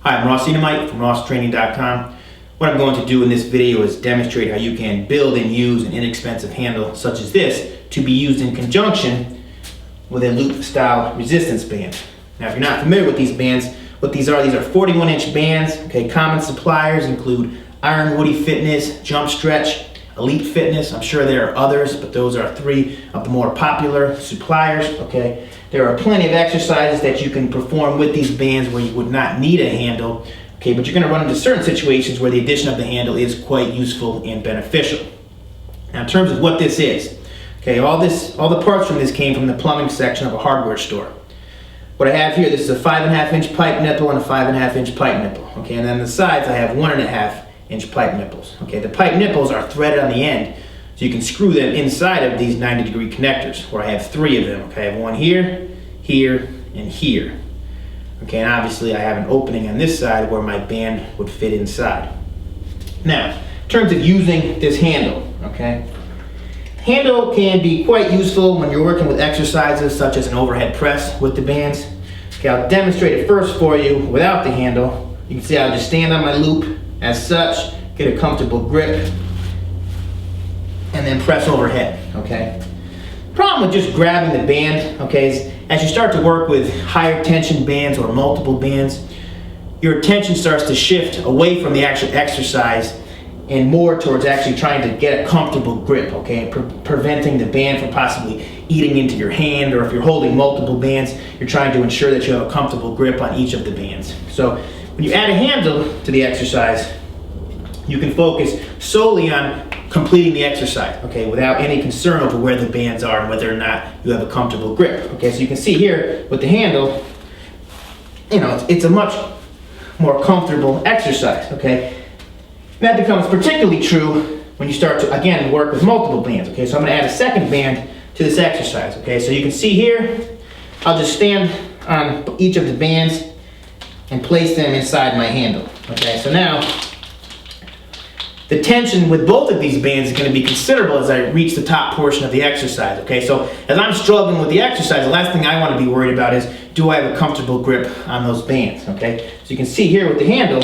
Hi, I'm Ross Enamait from RossTraining.com. What I'm going to do in this video is demonstrate how you can build and use an inexpensive handle such as this to be used in conjunction with a loop style resistance band. Now, if you're not familiar with these bands, what these are 41-inch bands. Okay, common suppliers include Iron Woody Fitness, Jump Stretch, Elite Fitness. I'm sure there are others, but those are three of the more popular suppliers. Okay, there are plenty of exercises that you can perform with these bands where you would not need a handle. Okay, but you're going to run into certain situations where the addition of the handle is quite useful and beneficial. Now, in terms of what this is, okay, all the parts from this came from the plumbing section of a hardware store. What I have here, this is a 5.5-inch pipe nipple and a 5.5-inch pipe nipple. Okay, and then on the sides I have 1.5-inch pipe nipples. Okay, the pipe nipples are threaded on the end, so you can screw them inside of these 90-degree connectors, where I have 3 of them. Okay, I have one here, here, and here. Okay, and obviously I have an opening on this side where my band would fit inside. Now, in terms of using this handle, okay, handle can be quite useful when you're working with exercises such as an overhead press with the bands. Okay, I'll demonstrate it first for you without the handle. You can see I'll just stand on my loop as such, get a comfortable grip, and then press overhead, okay? Problem with just grabbing the band, okay, is as you start to work with higher tension bands or multiple bands, your attention starts to shift away from the actual exercise and more towards actually trying to get a comfortable grip, okay, preventing the band from possibly eating into your hand, or if you're holding multiple bands, you're trying to ensure that you have a comfortable grip on each of the bands. So when you add a handle to the exercise, you can focus solely on completing the exercise, okay, without any concern over where the bands are and whether or not you have a comfortable grip. Okay, so you can see here with the handle, you know, it's a much more comfortable exercise, okay? That becomes particularly true when you start to, again, work with multiple bands. Okay, so I'm going to add a second band to this exercise. Okay, so you can see here, I'll just stand on each of the bands and place them inside my handle. Okay, so now the tension with both of these bands is going to be considerable as I reach the top portion of the exercise. Okay, so as I'm struggling with the exercise, the last thing I want to be worried about is, do I have a comfortable grip on those bands? Okay, so you can see here with the handle,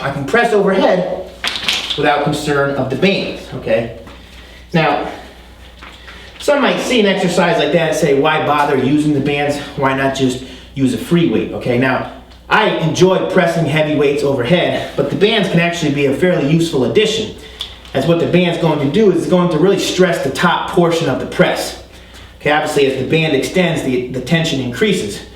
I can press overhead without concern of the bands, okay? Now, some might see an exercise like that and say, why bother using the bands? Why not just use a free weight, okay? Now, I enjoy pressing heavy weights overhead, but the bands can actually be a fairly useful addition, as what the band's going to do is it's going to really stress the top portion of the press. Okay, obviously as the band extends, the tension increases.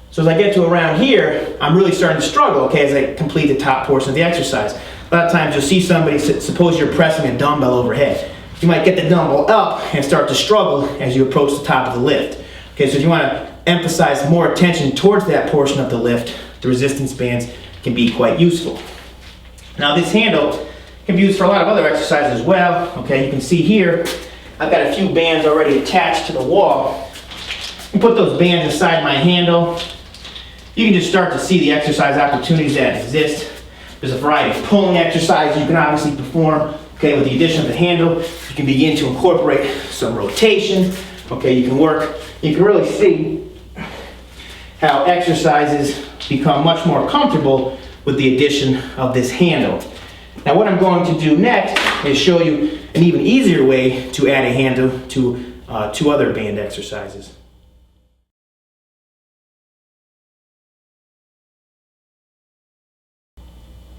So as I get to around here, I'm really starting to struggle, okay, as I complete the top portion of the exercise. A lot of times you'll see somebody, suppose you're pressing a dumbbell overhead. You might get the dumbbell up and start to struggle as you approach the top of the lift. Okay, so if you want to emphasize more attention towards that portion of the lift, the resistance bands can be quite useful. Now this handle can be used for a lot of other exercises as well. Okay, you can see here, I've got a few bands already attached to the wall. You put those bands inside my handle. You can just start to see the exercise opportunities that exist. There's a variety of pulling exercises you can obviously perform. Okay, with the addition of the handle, you can begin to incorporate some rotation. Okay, you can really see how exercises become much more comfortable with the addition of this handle. Now what I'm going to do next is show you an even easier way to add a handle to 2 other band exercises.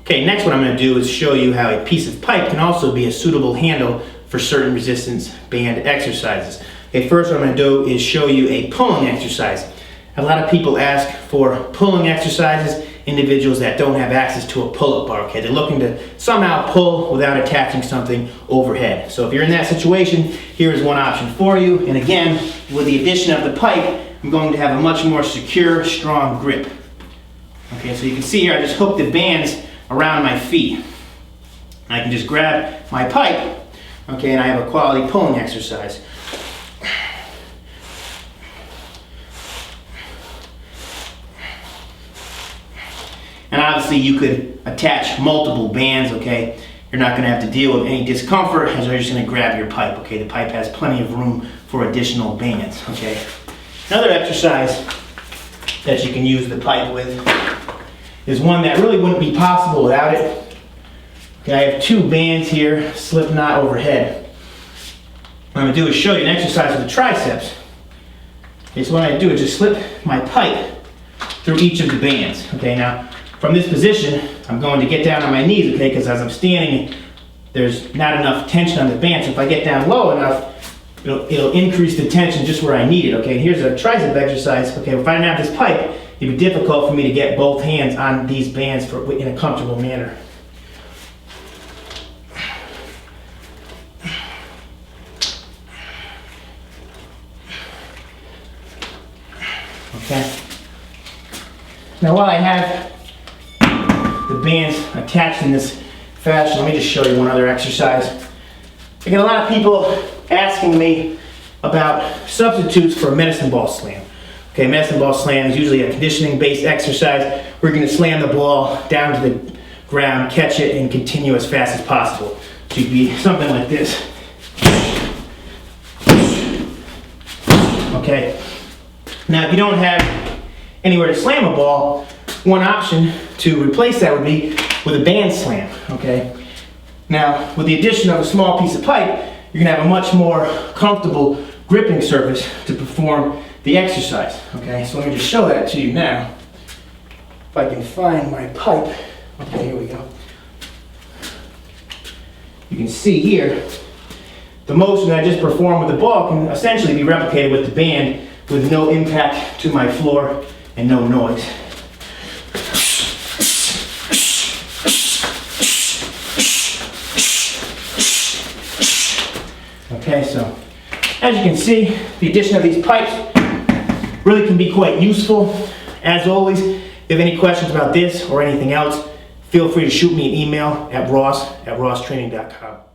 Okay, next what I'm going to do is show you how a piece of pipe can also be a suitable handle for certain resistance band exercises. Okay, first what I'm going to do is show you a pulling exercise. A lot of people ask for pulling exercises, individuals that don't have access to a pull-up bar. Okay, they're looking to somehow pull without attaching something overhead. So if you're in that situation, here's one option for you. And again, with the addition of the pipe, I'm going to have a much more secure, strong grip. Okay, so you can see here I just hook the bands around my feet. I can just grab my pipe, okay, and I have a quality pulling exercise. And obviously you could attach multiple bands, okay? You're not gonna have to deal with any discomfort as you're just gonna grab your pipe, okay? The pipe has plenty of room for additional bands, okay? Another exercise that you can use the pipe with. There's one that really wouldn't be possible without it. Okay, I have 2 bands here, slip knot overhead. What I'm gonna do is show you an exercise for the triceps. Okay, so what I do is just slip my pipe through each of the bands. Okay, now from this position, I'm going to get down on my knees, okay, because as I'm standing, there's not enough tension on the band. So if I get down low enough, it'll increase the tension just where I need it, okay? And here's a tricep exercise. Okay, if I didn't have this pipe, it'd be difficult for me to get both hands on these bands in a comfortable manner. Okay. Now while I have the bands attached in this fashion, let me just show you one other exercise. I get a lot of people asking me about substitutes for a medicine ball slam. Okay, medicine ball slam is usually a conditioning-based exercise. We're going to slam the ball down to the ground, catch it, and continue as fast as possible. So you'd be something like this. Okay. Now, if you don't have anywhere to slam a ball, one option to replace that would be with a band slam. Okay. Now, with the addition of a small piece of pipe, you're going to have a much more comfortable gripping surface to perform the exercise. Okay, so let me just show that to you now. If I can find my pipe. Okay, here we go. You can see here, the motion that I just performed with the ball can essentially be replicated with the band with no impact to my floor and no noise. Okay, so as you can see, the addition of these pipes really can be quite useful. As always, if you have any questions about this or anything else, feel free to shoot me an email at ross@rosstraining.com.